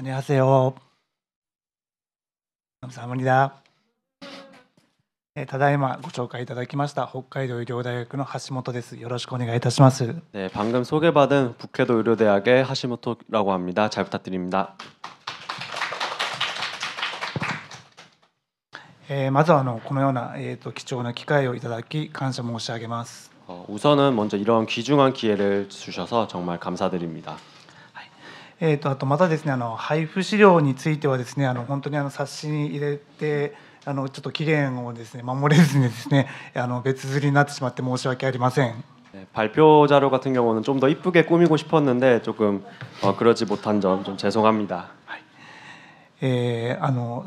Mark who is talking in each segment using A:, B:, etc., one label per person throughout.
A: 안녕하세요. 감사합니다.ただいまご紹介いただきました北海道医療大学の橋本です。よろしくお願いいたします。
B: 네, 방금 소개받은 북해도 의료대학의 하시모토라고 합니다. 잘 부탁드립니다.
A: まずはこのような貴重な機会をいただき感謝申し上げます。
B: 우선은 먼저 이런 귀중한 기회를 주셔서 정말 감사드립니다.
A: あとまたですね、配布資料についてはですね、本当に冊子に入れてちょっと期限をですね守れずにですね別刷りになってしまって申し訳ありません。
B: 네, 발표 자료 같은 경우는 좀 더 이쁘게 꾸미고 싶었는데 조금 그러지 못한 점 좀 죄송합니다.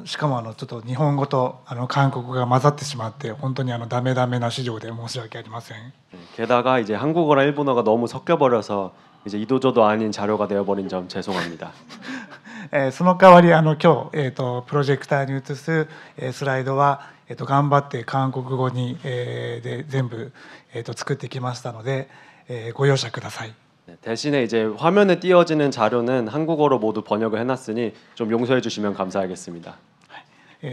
A: しかもちょっと日本語と韓国語が混ざってしまって本当にダメな資料で申し訳ありません。
B: 게다가 이제 한국어랑 일본어가 너무 섞여버려서 이제 이도저도 아닌 자료가 되어버린 점 죄송합니다.
A: その代わり今日、プロジェクターに映す、スライドは、頑張って韓国語に、で全部、作ってきましたので、ご容赦ください。
B: 대신에 이제 화면에 띄어지는 자료는 한국어로 모두 번역을 해놨으니 좀 용서해 주시면 감사하겠습니다.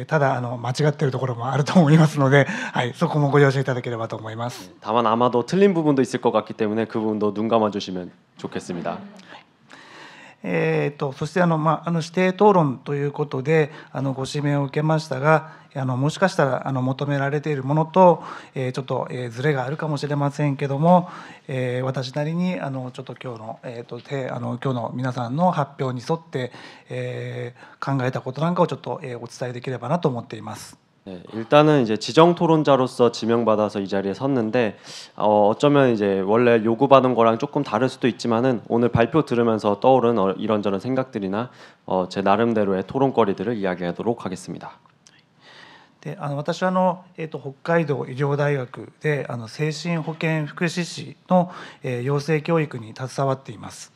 A: ただ間違っているところもあると思いますので、はい、そこもご了承いただければと思います。
B: 다만 아마도 틀린 부분도 있을 것 같기 때문에 그 부분도 눈 감아 주시면 좋겠습니다.
A: そして指定討論ということでご指名を受けましたが、もしかしたら求められているものとちょっとズレがあるかもしれませんけども、私なりにちょっと今日の皆さんの発表に沿って考えたことなんかをちょっとお伝えできればなと思っています。
B: 네, 일단은 이제 지정 토론자로서 지명받아서 이 자리에 섰는데 어쩌면 이제 원래 요구받은 거랑 조금 다를 수도 있지만은 오늘 발표 들으면서 떠오른 이런저런 생각들이나 제 나름대로의 토론거리들을 이야기하도록 하겠습니다.
A: で私は北海道医療大学で精神保健福祉士の養成教育に携わっています。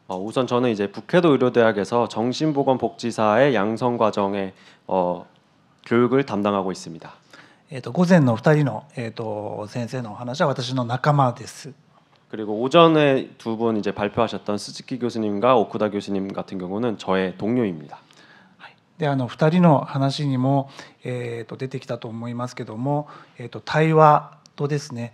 B: 우선 저는 이제 북해도 의료대학에서 정신보건복지사의 양성 과정에 교육을 담당하고 있습니다.
A: 午前の2人の先生のお話は私の仲間です。
B: 그리고 오전에 두 분 이제 발표하셨던 스즈키 교수님과 오쿠다 교수님 같은 경우는 저의 동료입니다.
A: で2人の話にも、出てきたと思いますけども、対話とですね、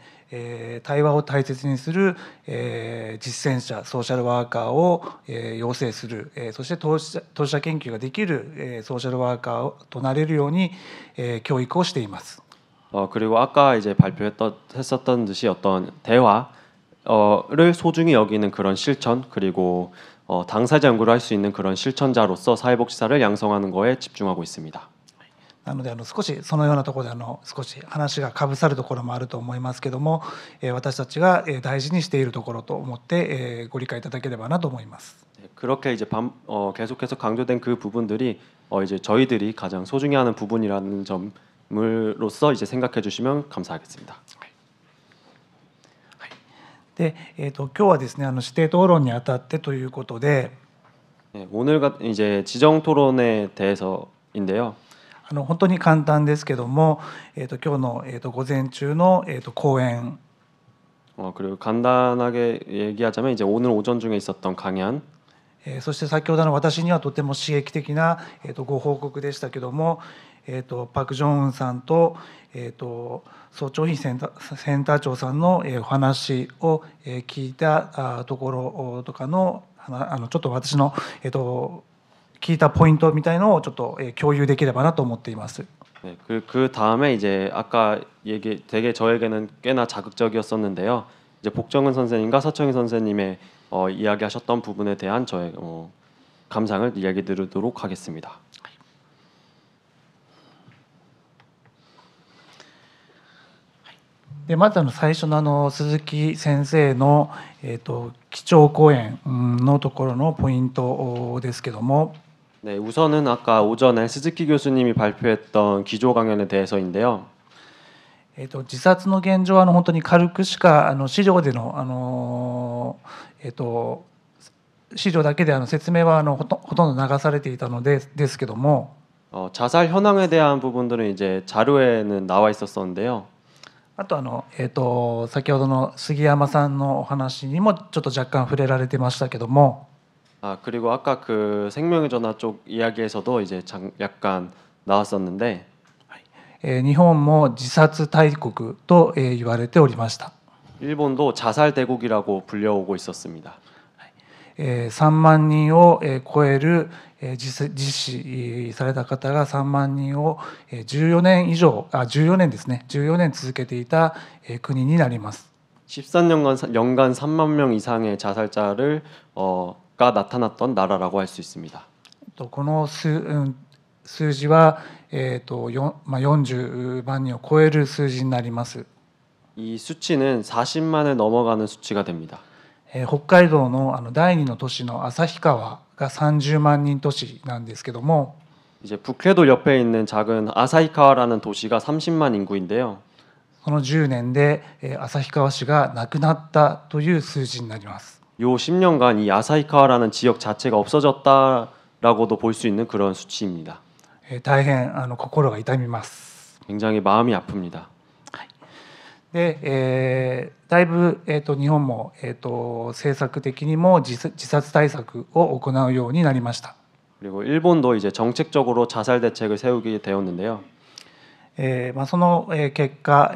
A: 対話を大切にする、実践者ソーシャルワーカーを、養成する、そして当事者研究ができる、ソーシャルワーカーとなれるように、教育をしています。
B: 그리고 아까 이제 발표했었던 듯이 어떤 대화를 소중히 여기는 그런 실천 그리고 당사자 연구를 할 수 있는 그런 실천자로서 사회복지사를 양성하는 거에 집중하고 있습니다.
A: なので少しそのようなところで少し話がかぶさるところもあると思いますけども、私たちが大事にしているところと思って、ご理解いただければなと思います。
B: 그렇게 이제 계속해서 강조된 그 부분들이 이제 저희들이 가장 소중히 하는 부분이라는 점으로서 이제 생각해 주시면 감사하겠습니다.
A: で、今日はですね指定討論にあたってということで、
B: 오늘 이제 지정 토론에 대해서인데요.
A: 本当に簡単ですけども、今日の午前中の講演、
B: 그리고 간단하게 얘기하자면 이제 오늘 오전 중에 있었던 강연,
A: そして先ほどの私にはとても刺激的なご報告でしたけども、パク・ジョンウンさんとソ・チョヒセンター長さんのお話を聞いたところとかのちょっと私の聞いたポイントみたいのをちょっと共有できればなと思っています。
B: 네, 그 다음에 이제 아까 되게 저에게는 꽤나 자극적이었었는데요. 이제 복정은 선생님과 서청희 선생님의 이야기하셨던 부분에 대한 저의 감상을 이야기 드리도록 하겠습니다.
A: でまず最初の鈴木先生の基調講演のところのポイントですけども、
B: 네, 우선은 아까 오전에 스즈키 교수님이 발표했던 기조 강연에 대해서인데요.
A: 自殺の現状は本当に軽くしか資料での資料だけで説明はほとんど流されていたのですけども、
B: 자살 현황에 대한 부분들은 이제 자료에는 나와 있었었는데요.
A: あと先ほどの杉山さんのお話にもちょっと若干触れられてましたけども、
B: 아, 그리고 아까 그 생명의 전화 쪽 이야기에서도 이제 약간 나왔었는데
A: 日本も自殺大国と言われておりました。
B: 일본도 자살 대국이라고 불려오고 있었습니다.
A: 3万人を超える実施された方が3万人を14年以上14年ですね14年続けていた国になります。
B: 13년간 연간 3만 명 이상의 자살자를 가 나타났던 나라라고 할 수 있습니다.
A: この数字は40万人を超える数字になります。
B: 이 수치는 40만을 넘어가는 수치가 됩니다.
A: 北海道の第2の都市の旭川が30万人都市なんですけども、
B: 이제 북해도 옆에 있는 작은 아사히카와라는 도시가 30만 인구인데요.
A: この10年で旭川市がなくなったという数字になります。
B: 요 10년간 이 아사히카와라는 지역 자체가 없어졌다라고도 볼 수 있는 그런 수치입니다.
A: 大変心が痛みます。
B: 굉장히 마음이 아픕니다.
A: で、だいぶ、日本も、政策的にも自殺対策を行うようになりました。
B: 그리고 일본도 이제 정책적으로 자살 대책을 세우게 되었는데요.
A: その結果、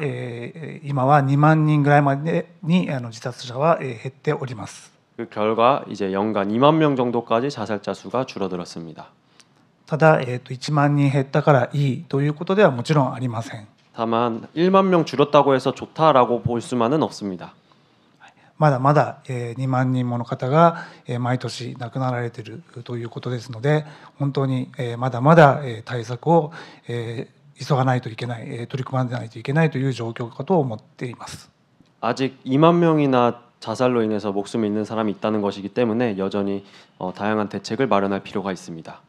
A: 今は2万人ぐらいまでに自殺者は減っております。
B: 그 결과 이제 연간 2만 명 정도까지 자살자 수가 줄어들었습니다.
A: ただ、1万人減ったからいいということではもちろんありません。
B: 다만 1만 명 줄었다고 해서 좋다라고 볼 수만은 없습니다.
A: まだまだ2万人もの方が毎年亡くなられているということですので、本当にまだまだ対策を急がないといけない、取り組まないといけないという状況かと思っています。
B: 아직 2만 명이나 자살로 인해서 목숨을 잃는 사람이 있다는 것이기 때문에 여전히 다양한 대책을 마련할 필요가 있습니다.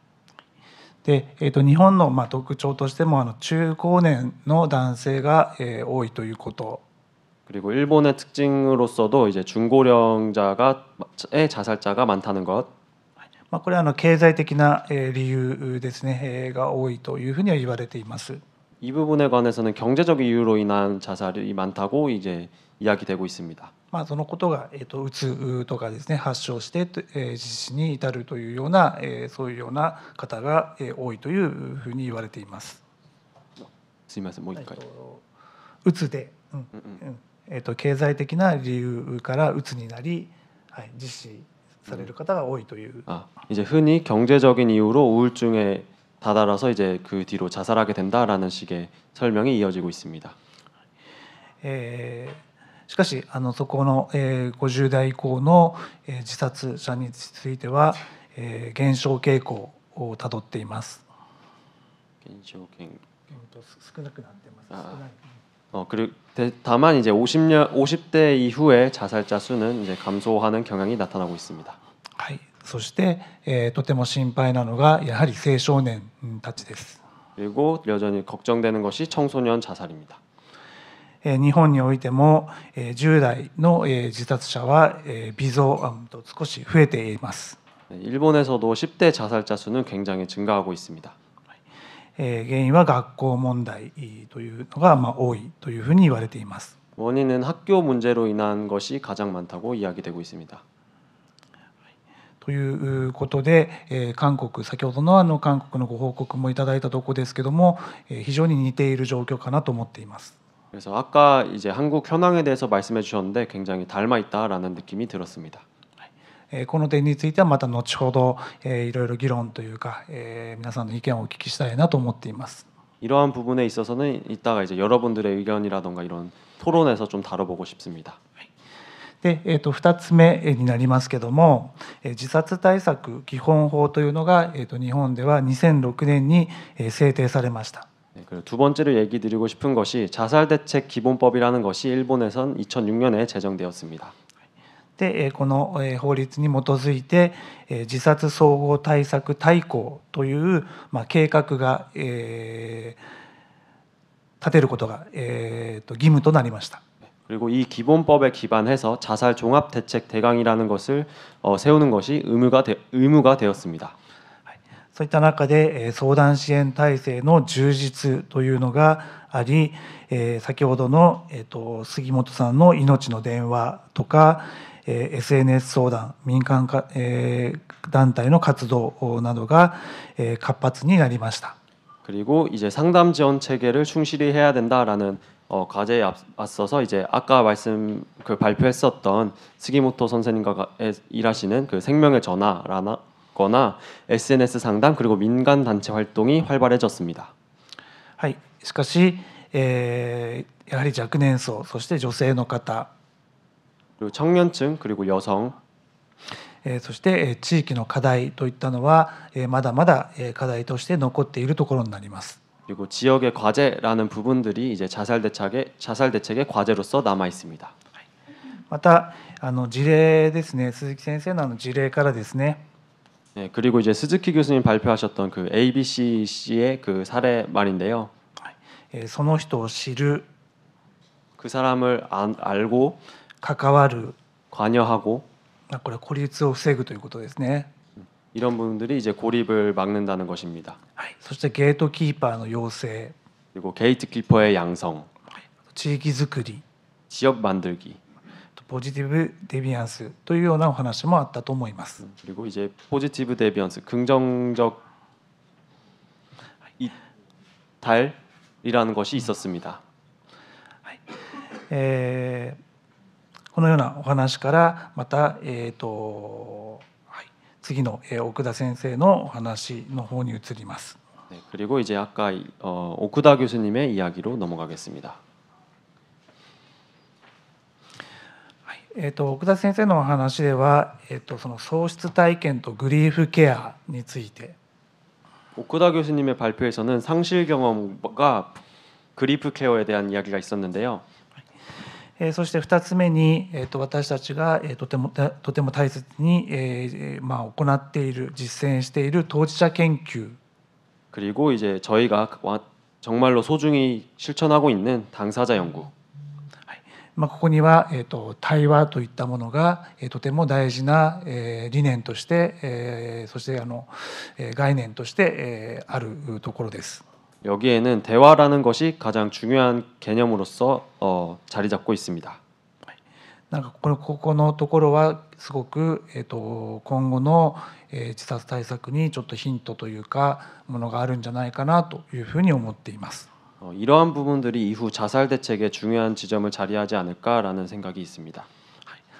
A: で日本の特徴としても中高年の男性が多いということ。
B: 그리고 일본의 특징으로서도 이제 중고령자의 자살자가 많다는 것.
A: これは経済的な理由ですねが多いというふうには言われています。
B: 이 부분에 관해서는 경제적 이유로 인한 자살이 많다고 이제 이야기되고 있습니다.
A: そのことがうつとかですね発症して自死に至るというようなそういうような方が多いというふうに言われています。
B: すみません、もう一回。
A: うつで、経済的な理由からうつになり、自死される方が多いという。
B: 이제 흔히 경제적인 이유로 우울증에 다다라서 이제 그 뒤로 자살하게 된다라는 식의 설명이 이어지고 있습니다.
A: しかしそこの50代以降の自殺者については減少傾向をたどっています。少なくなってます。
B: 그리고 다만 이제 50대 이후에 자살자 수는 이제 감소하는 경향이 나타나고 있습니다.
A: はい、そして、とても心配なのがやはり青少年たちです。
B: 그리고 여전히 걱정되는 것이 청소년 자살입니다.
A: 日本においても10代の自殺者は微増と少し増えています。
B: 일본에서도 10대 자살자 수는 굉장히 증가하고 있습니다.
A: 原因は学校問題というのが多いというふうに言われています。
B: 원인은 학교 문제로 인한 것이 가장 많다고 이야기되고 있습니다.
A: ということで、韓国先ほどの韓国のご報告もいただいたところですけども、非常に似ている状況かなと思っています。
B: 그래서 아까 이제 한국 현황에 대해서 말씀해 주셨는데 굉장히 닮아 있다라는 느낌이 들었습니다.
A: この点についてはまた後ほどいろいろ議論というか皆さんの意見をお聞きしたいなと思っています。
B: 이러한 부분에 있어서는 이따가 이제 여러분들의 의견이라던가 이런 토론에서 좀 다뤄보고 싶습니다.
A: で、2つ目になりますけども、自殺対策基本法というのが日本では2006年に制定されました。
B: 그리고 두 번째로 얘기 드리고 싶은 것이 자살대책 기본법이라는 것이 일본에선 2006년에 제정되었습니다.
A: でこの法律に基づいて自殺総合対策大綱という計画が立てることが義務となりました。
B: 그리고 이 기본법에 기반해서 자살 종합 대책 대강이라는 것을 세우는 것이 의무가 되었습니다.
A: そういった中で相談支援体制の充実というのがあり、先ほどの杉本さんの命の電話とか SNS 相談、民間団体の活動などが活発になりました。
B: 그리고 이제 상담 지원 체계를 충실히 해야 된다라는 과제에 앞서서 이제 아까 말씀 그 발표했었던 스기모토 선생님과 일하시는 그 생명의 전화라거나 SNS 상담 그리고 민간 단체 활동이 활발해졌습니다.
A: はい、しかし、やはり若年層、そして女性の方、
B: 그리고 청년층 그리고 여성
A: そして地域の課題といったのはまだまだ課題として残っているところになります。
B: 그리고 지역의 과제라는 부분들이 이제 자살 대책의 과제로서 남아 있습니다.
A: また事例ですね、鈴木先生の事例からですね、
B: 네, 그리고 이제 스즈키 교수님 발표하셨던 그 ABC의 그 사례 말인데요.
A: その人を知る、
B: 그 사람을 알고
A: 関わる、
B: 관여하고
A: これは孤立を防ぐということですね。
B: 이런 부분들이 이제 고립을 막는다는 것입니다.
A: そしてゲートキーパーの養成、
B: 그리고 게이트키퍼의 양성,
A: 地域づくり、
B: 지역 만들기,
A: ポジティブデビアンスというようなお話もあったと思います。
B: 그리고 이제 포지티브 데비언스, 긍정적 이탈이라는 것이 있었습니다.
A: このようなお話からまた、次の奥田先生のお話の方に移ります。
B: 네, 그리고 이제 아까 오쿠다 교수님의 이야기로 넘어가겠습니다.
A: 奥田先生のお話では、その喪失体験とグリーフケアについて、
B: 오쿠다 교수님의 발표에서는 상실 경험과 그리프 케어에 대한 이야기가 있었는데요.
A: そして2つ目に、私たちがとても大切に行っている、実践している当事者研究、
B: 그리고 이제 저희가 정말로 소중히 실천하고 있는 당사자 연구.
A: ここには対話といったものがとても大事な理念として、そして概念としてあるところです。
B: 여기에는 대화라는 것이 가장 중요한 개념으로서 자리 잡고 있습니다.
A: なんかここのところはすごく今後の自殺対策にちょっとヒントというかものがあるんじゃないかなというふうに思っています。
B: 이러한 부분들이 이후 자살 대책에 중요한 지점을 자리하지 않을까라는 생각이 있습니다.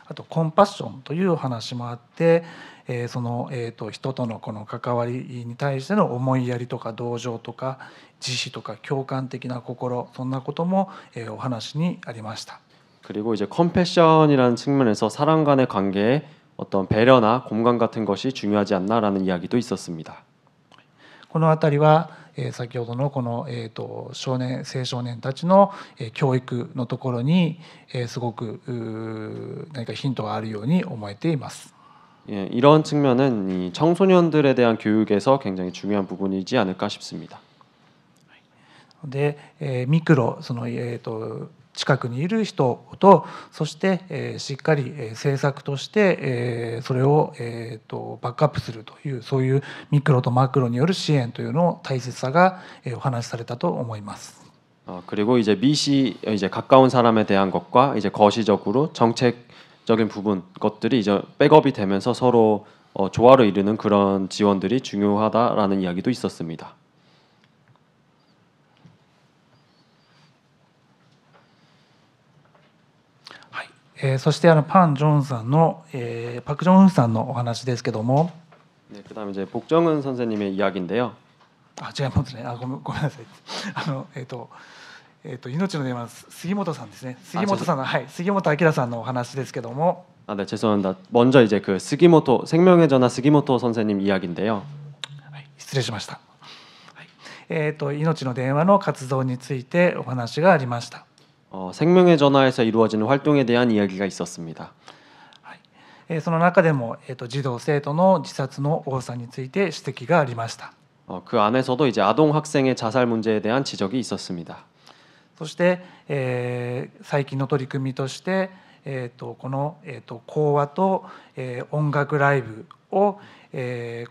A: あとコンパッションという話もあって、その人とのこの関わりに対しての思いやりとか同情とか自死とか共感的な心、そんなこともお話にありました。
B: 그리고 이제 컴패션이라는 측면에서 사람 간의 관계에 어떤 배려나 공감 같은 것이 중요하지 않나라는 이야기도 있었습니다.
A: このあたりは先ほどのこの青少年たちの教育のところにすごく何かヒントがあるように思えています。
B: 예, 이런 측면은 이 청소년들에 대한 교육에서 굉장히 중요한 부분이지 않을까 싶습니다.
A: でミクロその近くにいる人とそしてしっかり政策としてそれをバックアップするというそういうミクロとマクロによる支援というの大切さがお話しされたと思います。
B: 그리고 이제 미시 이제 가까운 사람에 대한 것과 이제 거시적으로 정책적인 부분 것들이 이제 백업이 되면서 서로 조화를 이루는 그런 지원들이 중요하다라는 이야기도 있었습니다.
A: そしてパク・ジョンウンさんのお話ですけども、
B: 네, 그다음에 이제 복정은 선생님의 이야기인데요.
A: 違いますね。ごめんなさい。命の電話杉本さんですね。杉本さんの杉本明さんのお話ですけども。
B: 네, 죄송합니다. 먼저 이제 그 스기모토 생명의 전화 스기모토 선생님 이야기인데요.
A: 失礼しました。命の電話の活動についてお話がありました。
B: 생명의 전화에서 이루어지는 활동에 대한 이야기가 있었습니다.
A: その中でも児童生徒の自殺の多さについて指摘がありました。
B: 그 안에서도 이제 아동 학생의 자살 문제에 대한 지적이 있었습니다.
A: そして最近の取り組みとしてこの講話と音楽ライブを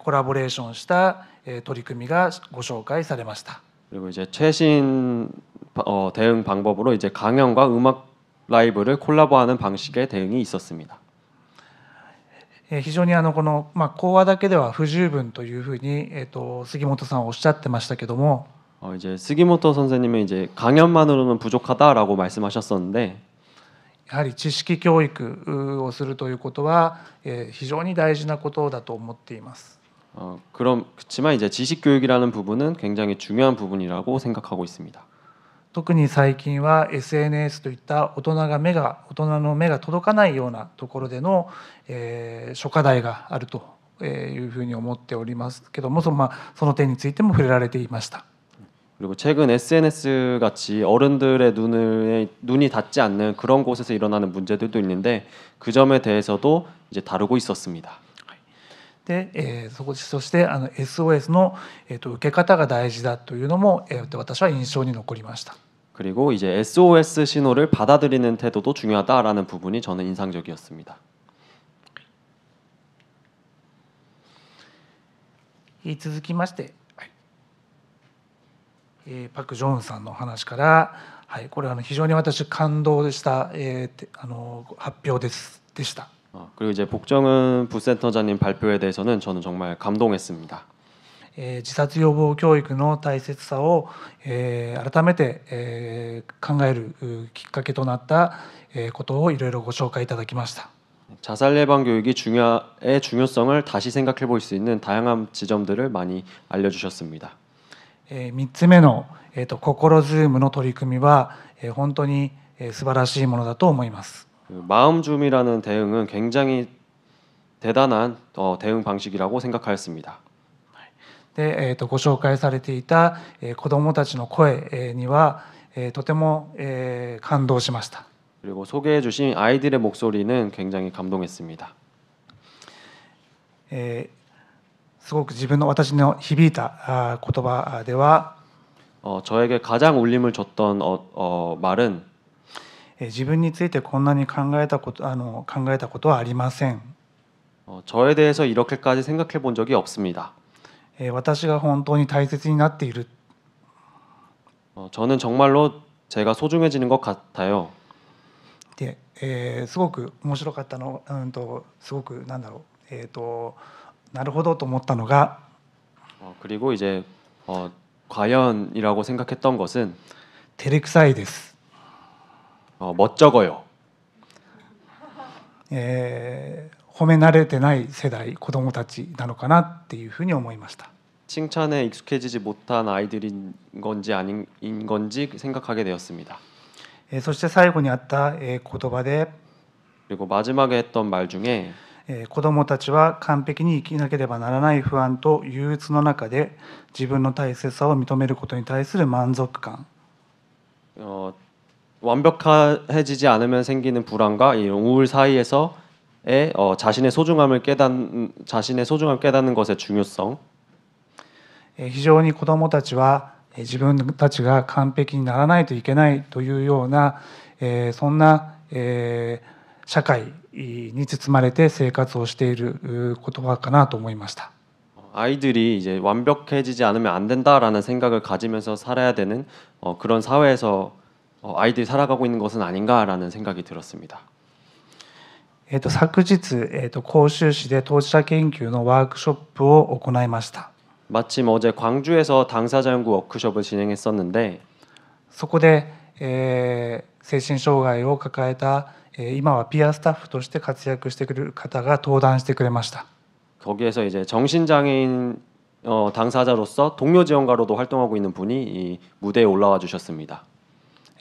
A: コラボレーションした取り組みがご紹介されました。
B: 그리고 이제 최신 대응 방법으로 이제 강연과 음악 라이브를 콜라보하는 방식의 대응이 있었습니다.
A: 非常にこの、講話だけでは不十分というふうに、杉本さんはおっしゃってましたけども、
B: 이제 스기모토 선생님은 이제 강연만으로는 부족하다라고 말씀하셨었는데
A: やはり知識教育をするということは、非常に大事なことだと思っています。
B: 그렇지만 이제 지식 교육이라는 부분은 굉장히 중요한 부분이라고 생각하고 있습니다.
A: 特に最近は SNS といった大人の目が届かないようなところでの、諸課題があるというふうに思っておりますけども、その点についても触れられていました。
B: 그리고 최근 SNS 같이 어른들의 눈이 닿지 않는 그런 곳에서 일어나는 문제들도 있는데 그 점에 대해서도 이제 다루고 있었습니다.
A: で、そしてSOS の、受け方が大事だというのも、私は印象に残りました。
B: 그리고 이제 SOS 신호를 받아들이는 태도도 중요하다라는 부분이 저는 인상적이었습니다.
A: 続きまして、パク・ジョンさんの話から、これは非常に私感動した、発表でした。
B: 그리고 이제 복정은 부센터장님 발표에 대해서는 저는 정말 감동했습니다.
A: 自殺予防教育の大切さを、改めて、考えるきっかけとなったことをいろいろご紹介いただきました。
B: 자살 예방 교육이 중요성을 다시 생각해 볼 수 있는 다양한 지점들을 많이 알려주셨습니다.
A: 3つ目の、心ズームの取り組みは、本当に素晴らしいものだと思います。
B: 마음줌이라는 대응은 굉장히 대단한 대응 방식이라고 생각하였습니다.
A: で、ご紹介されていた、子どもたちの声、には、とても、感動しました。
B: 그리고 소개해 주신 아이들의 목소리는 굉장히 감동했습니다.
A: すごく私の響いた言葉では、
B: 저에게 가장 울림을 줬던 말은
A: 自分についてこんなに考えたことはありません。
B: 저에 대해서 이렇게까지 생각해 본 적이 없습니다.
A: 私が本当に大切になっている。
B: 저는 정말로 제가 소중해지는 것 같아요.
A: で、すごく面白かったの、すごくなるほどと思ったのが、
B: 그리고 이제 과연이라고 생각했던 것은
A: 照れくさいです。
B: 멋쩍어요.
A: 褒め慣れてない世代、子どもたちなのかなっていうふうに思いました。
B: 칭찬에 익숙해지지 못한 아이들인 건지 아닌 건지 생각하게 되었습니다.
A: そして最後にあった言葉で、
B: 그리고 마지막에 했던 말 중에
A: 子どもたちは完璧に生きなければならない不安と憂鬱の中で自分の大切さを認めることに対する満足感、
B: 완벽해지지 않으면 생기는 불안과 이 우울 사이에서의 자신의 소중함을 깨닫는 것의 중요성.
A: 非常に子どもたちは自分たちが完璧にならないといけないというような、そんな、社会に包まれて生活をしている言葉かなと思いました。
B: 아이들이 이제 완벽해지지 않으면 안 된다라는 생각을 가지면서 살아야 되는 그런 사회에서 아이들이 살아가고 있는 것은 아닌가라는 생각이 들었습니다.
A: 昨日、広州市で当事者研究のワークショップを行いました。
B: 마침 어제 광주에서 당사자 연구 워크숍을 진행했었는데
A: そこで、精神障害を抱えた、今はピアスタッフとして活躍してくれる方が登壇してくれました。
B: 거기에서 이제 정신장애인 당사자로서 동료 지원가로도 활동하고 있는 분이 이 무대에 올라와 주셨습니다.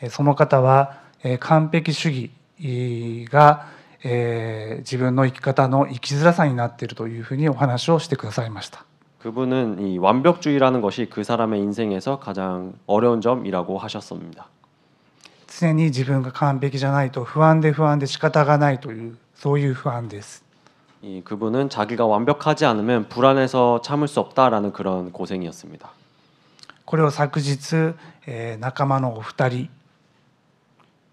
A: その方は、完璧主義が、自分の生き方の生きづらさになっているというふうにお話をしてくださいました。
B: 그분은 이 완벽주의라는 것이 그 사람의 인생에서 가장 어려운 점이라고 하셨습니다.
A: 常に自分が完璧じゃないと不安で仕方がないというそういう不安です。
B: 그분은 자기가 완벽하지 않으면 불안해서 참을 수 없다라는 그런 고생이었습니다.
A: これを昨日、仲間のお二人、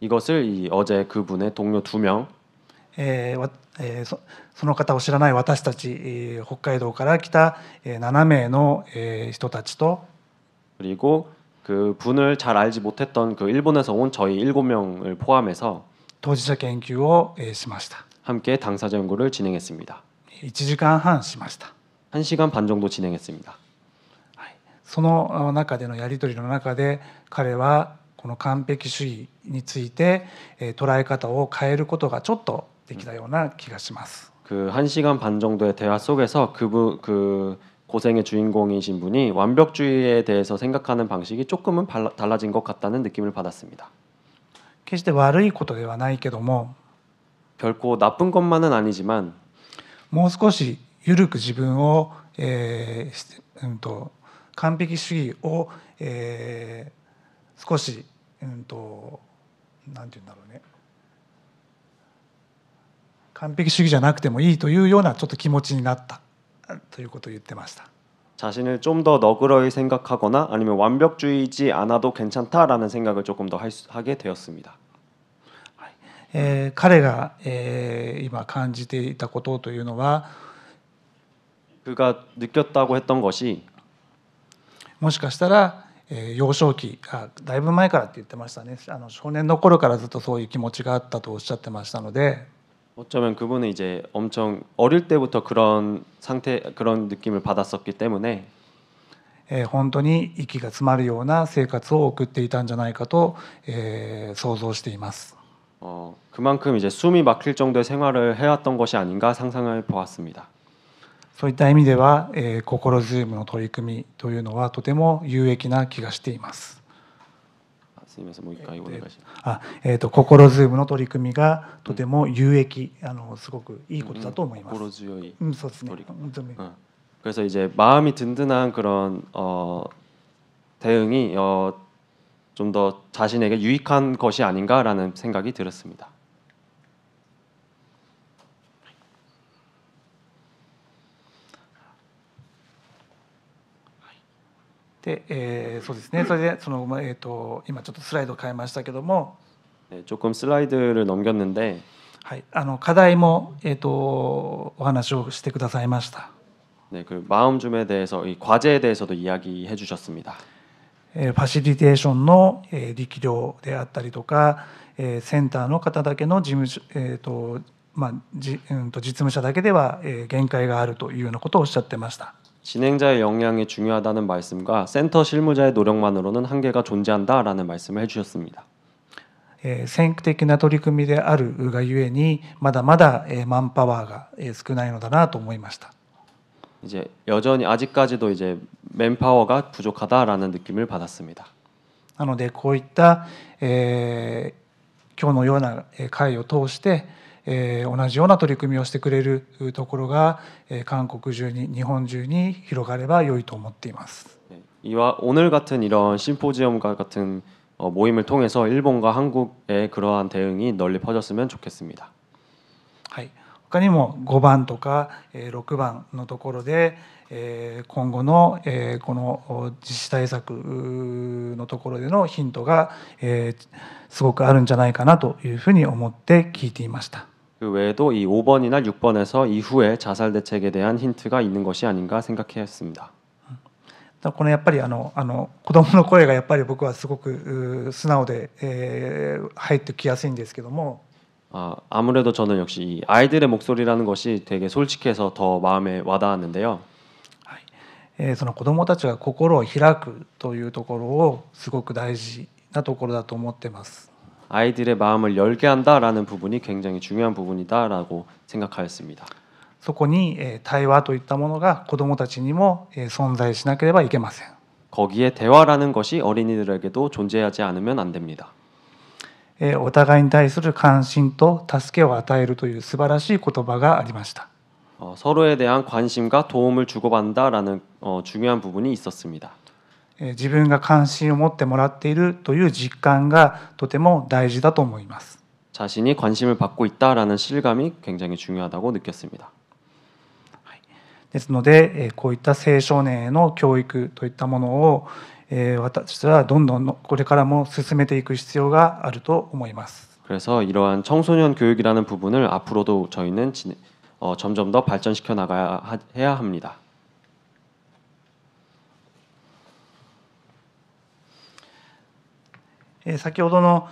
B: 이것을 어제 그분의 동료 2명,
A: その方を知らない私たち、北海道から来た、7名の、人たちと
B: 그리고 그 분을 잘 알지 못했던 그 일본에서 온 저희 7명을 포함해서
A: 当事者研究を、しました。
B: 함께 당사자 연구를 진행했습니다.
A: 1時間半しました。
B: 1시간 반 정도 진행했습니다.
A: その中でのやり取りの中で彼はこの完璧主義について捉え方を変えることがちょっとできたような気がします。
B: 그 1시간 반 정도의 대화 속에서 그 고생의 주인공이신 분이 완벽주의에 대해서 생각하는 방식이 조금은 달라진 것 같다는 느낌을 받았습니다.
A: 決して悪いことではないけども
B: 결코 나쁜 것만은 아니지만
A: もう少し緩く自分を、完璧主義を、少し、なんて言うんだろうね、完璧主義じゃなくてもいいというようなちょっと気持ちになったということを言ってました。
B: 자신을 좀 더 너그러이 생각하거나 아니면 완벽주의지 않아도 괜찮다라는 생각을 조금 더 하게 되었습니다.
A: 彼が、今感じていたことというのは
B: 그가 느꼈다고 했던 것이
A: もしかしたら、幼少期だいぶ前からって言ってましたね。少年の頃からずっとそういう気持ちがあったとおっしゃってましたので
B: 어쩌면 그분은 이제 엄청 어릴 때부터 그런 그런 느낌을 받았었기 때문에
A: 本当に息が詰まるような生活を送っていたんじゃないかと、想像しています。
B: 그만큼 이제 숨이 막힐 정도의 생활을 해왔던 것이 아닌가 상상을 보았습니다.
A: そういった意味では、心ズームの取り組みというのはとても有益な気がしています。 心ズームの取り組みがとても有益、すごくいいことだと思います。そうですね。
B: 그래서 이제 마음이 든든한 그런 대응이 좀 더 자신에게 유익한 것이 아닌가라는 생각이 들었습니다.
A: で、そうですね。それで今ちょっとスライドを変えましたけども、
B: 조금 슬라이드를 넘겼는데
A: はい、課題も、お話をしてくださいました。
B: 네, 그 마음줌에 대해서 이 과제에 대해서도 이야기해 주셨습니다.
A: ファシリテーションの力量であったりとか、センターの方だけの実務者だけでは限界があるというようなことをおっしゃってました。
B: 진행자의 역량이 중요하다는 말씀과 센터 실무자의 노력만으로는 한계가 존재한다라는 말씀을 해주셨습니다.
A: 先駆的な取り組みであるがゆえにまだまだマンパワーが少ないのだなと思いました。
B: 이제 여전히 아직까지도 이제 맨파워가 부족하다라는 느낌을 받았습니다.
A: なのでこういった、今日のような会を通して、同じような取り組みをしてくれるところが、韓国中に日本中に広がれば良いと思っています。
B: 이와 오늘 같은 이런 심포지엄과 같은 모임을 통해서 일본과 한국의 그러한 대응이 널리 퍼졌으면 좋겠습니다.
A: はい。他にも5番とか6番のところで今後のこの自治対策のところでのヒントがすごくあるんじゃないかなというふうに思って聞いていました。
B: 그 외에도 이 5번이나 6번에서 이후에 자살 대책에 대한 힌트가 있는 것이 아닌가 생각했습니다.
A: このやっぱり子供の声がやっぱり僕はすごく素直で入ってきやすいんですけども
B: 아무래도 저는 역시 이 아이들의 목소리라는 것이 되게 솔직해서 더 마음에 와닿았는데요.
A: その子どもたちが心を開くというところをすごく大事なところだと思っています。
B: 아이들의 마음을 열게 한다라는 부분이 굉장히 중요한 부분이다라고 생각하였습니다.
A: そこに対話といったものが子どもたちにも存在しなければいけません。
B: 거기에 대화라는 것이 어린이들에게도 존재하지 않으면 안 됩니다.
A: お互いに対する関心と助けを与えるという素晴らしい言葉がありました。
B: 서로에 대한 관심과 도움을 주고받는다라는 중요한 부분이 있었습니다.
A: 自分が関心を持ってもらっているという実感がとても大事だと思います。
B: 자신이 관심을 받고 있다라는 실감이 굉장히 중요하다고 느꼈습니다.
A: ですのでこういった青少年への教育といったものを私たちはどんどんこれからも進めていく必要があると思います。
B: 그래서 이러한 청소년 교육이라는 부분을 앞으로도 저희는 점점 더 발전시켜 나가야 해야 합니다.
A: 先ほどの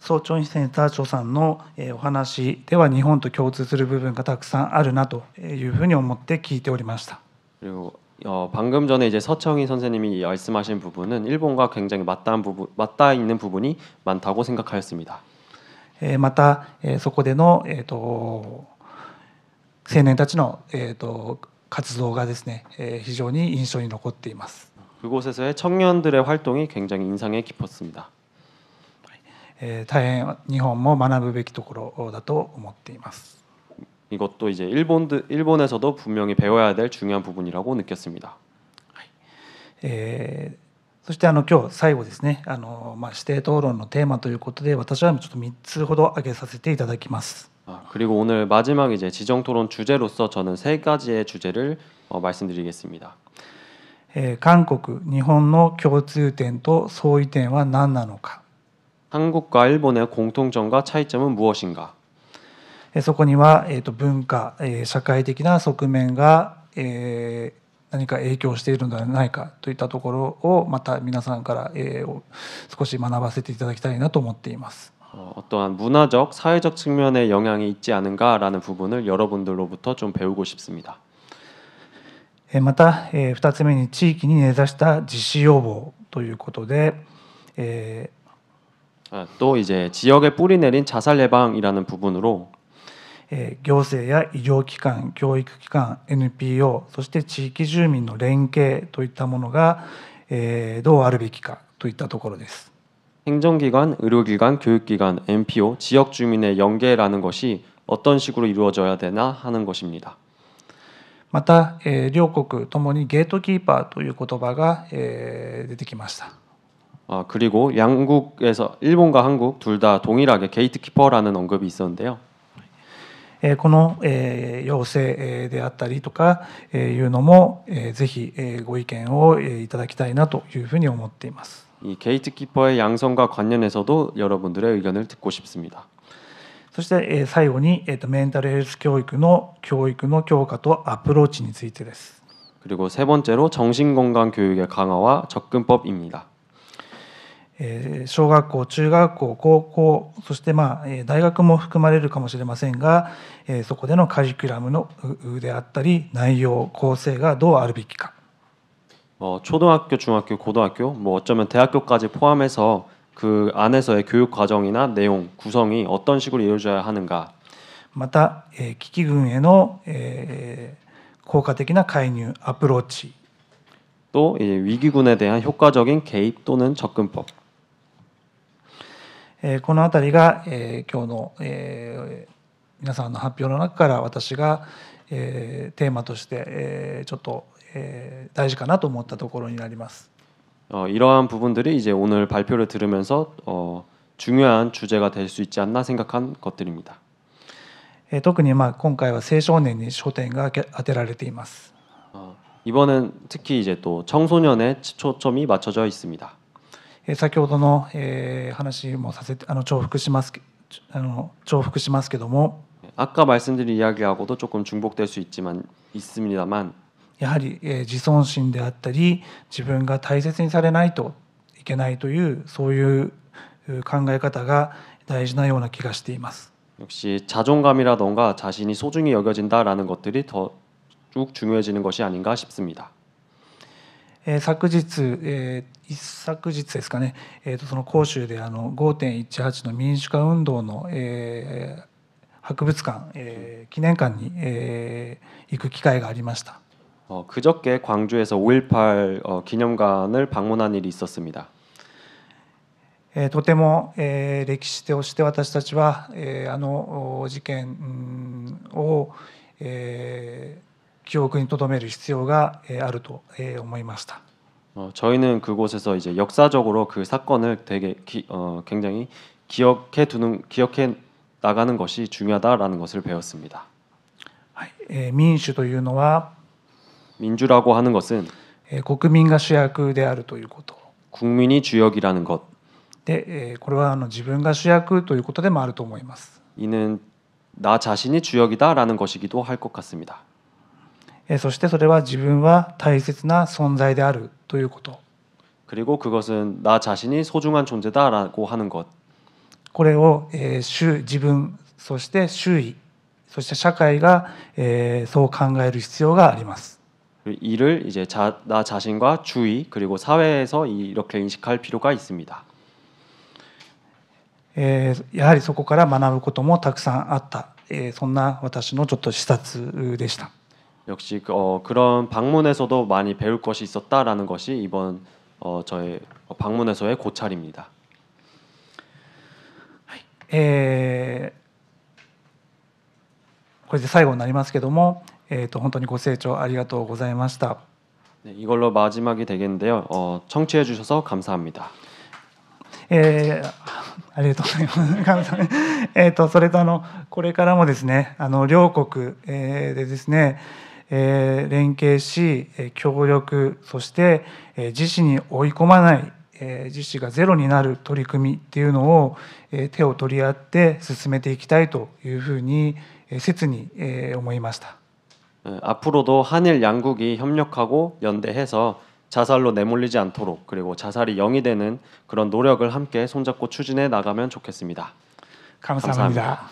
A: 総長センター長さんのお話では日本と共通する部分がたくさんあるなというふうに思って聞いておりました。
B: 그리고 방금 전에 이제 서청희 선생님이 말씀하신 부분은 일본과 굉장히 맞닿아 있는 부분이 많다고 생각하였습니다.
A: またそこでの青年たちの活動がですね非常に印象に残っています。
B: 그곳에서의 청년들의 활동이 굉장히 인상에 깊었습니다.
A: 大変日本も学ぶべきところだと思っています。
B: 이것도 이제 일본에서도 분명히 배워야 될 중요한 부분이라고 느꼈습니다.
A: そして今日最後ですね指定討論のテーマということで私はちょっと3つほど挙げさせていただきます。
B: 그리고 오늘 마지막 이제 지정 토론 주제로서 저는 3가지의 주제를 말씀드리겠습니다.
A: 韓国、日本の共通点と相違点は何なのか。
B: 한국과 일본의 공통점과 차이점은 무엇인가?
A: そこには文化、社会的な側面が何か影響しているのではないかといったところをまた皆さんから少し学ばせていただきたいなと思っています。
B: 어떠한 문화적, 사회적 측면의 영향이 있지 않은가라는 부분을 여러분들로부터 좀 배우고 싶습니다.
A: また2つ目に地域に根ざした自死予防ということで、
B: 또 이제 지역에 뿌리 내린 자살 예방이라는 부분으로
A: 行政や医療機関、教育機関、NPO、そして地域住民の連携といったものがどうあるべきかといったところです。
B: 행정기관, 의료기관, 교육기관, NPO, 지역 주민의 연계라는 것이 어떤 식으로 이루어져야 되나 하는 것입니다.
A: また両国ともにゲートキーパーという言葉が出てきました。
B: 그리고 양국에서 일본과 한국 둘 다 동일하게 게이트키퍼라는 언급이 있었는데요.
A: この要請であったりとかいうのもぜひご意見をいただきたいなというふうに思っています。
B: 이 게이트키퍼의 양성과 관련해서도 여러분들의 의견을 듣고 싶습니다.
A: そして最後にメンタルヘルス教育の強化とアプローチについてです。
B: 그리고 세 번째로 정신건강 교육의 강화와 접근법입니다.
A: 小学校、中学校、高校、そして大学も含まれるかもしれませんが、そこでのカリキュラムのであったり内容、構成がどうあるべきか。
B: 초등학교, 중학교, 고등학교, 어쩌면 대학교까지 포함해서 그 안에서의 교육 과정이나 내용, 구성이 어떤 식으로 이루어져야 하는가.
A: また危機群への効果的な介入、アプローチ。
B: 또 이제 위기군에 대한 효과적인 개입 또는 접근법.
A: このあたりが今日の皆さんの発表の中から私がテーマとしてちょっと大事かなと思ったところになります。
B: 이러한 부분들이 이제 오늘 발표를 들으면서 중요한 주제가 될 수 있지 않나 생각한 것들입니다.
A: 特に今回は青少年に焦点が当てられています。
B: 이번엔 특히 이제 또 청소년에 초점이 맞춰져 있습니다.
A: 先ほどの話も重複しますけども
B: 아까 말씀드린 이야기하고도 조금 중복될 수 있습니다만
A: やはり自尊心であったり自分が大切にされないといけないというそういう考え方が大事なような気がしています。
B: 역시 자존감이라던가 자신이 소중히 여겨진다라는 것들이 더욱 중요해지는 것이 아닌가 싶습니다.
A: 一昨日ですかね、その広州で5.18 の民主化運動の博物館、記念館に行く機会がありました。
B: 그저께 광주에서 5.18 기념관을 방문한 일이 있었습니다.
A: とても歴史として私たちは事件を記憶に留める必要があると思いました。
B: 저희는 그곳에서 이제 역사적으로 그 사건을 굉장히 기억해 나가는 것이 중요하다라는 것을 배웠습니다.
A: 民主というのは
B: 민주라고 하는 것은
A: 国民が主役であるということ
B: 국민이 주역이라는 것.
A: で、これは自分が主役ということでもあると思います。
B: 이는 나 자신이 주역이다라는 것이기도 할 것 같습니다.
A: そしてそれは自分は大切な存在であるということ。
B: 그리고 그것은 나 자신이 소중한 존재다라고 하는 것.
A: これを、自分そして周囲そして社会が、そう考える必要があります。
B: 이를 이제 나 자신과 주위 그리고 사회에서 이렇게 인식할 필요가 있습니다.
A: やはりそこから学ぶこともたくさんあった、そんな私のちょっと視察でした。
B: 역시 그런 방문에서도 많이 배울 것이 있었다라는 것이 이번 저의 방문에서의 고찰입니다.
A: これで最後になりますけども、本当にご清聴ありがとうございました。
B: 네, 이걸로 마지막이 되겠는데요. 청취해 주셔서 감사합니다.
A: ありがとうございます。それとこれからもですね、両国、でですね、連携し協力、そして自死に追い込まない、自死がゼロになる取り組みっていうのを手を取り合って進めていきたいというふうに切に思いました。
B: 앞으로도 한일 양국이 협력하고 연대해서 자살로 내몰리지 않도록 그리고 자살이 0이 되는 그런 노력을 함께 손잡고 추진해 나가면 좋겠습니다.
A: 감사합니다.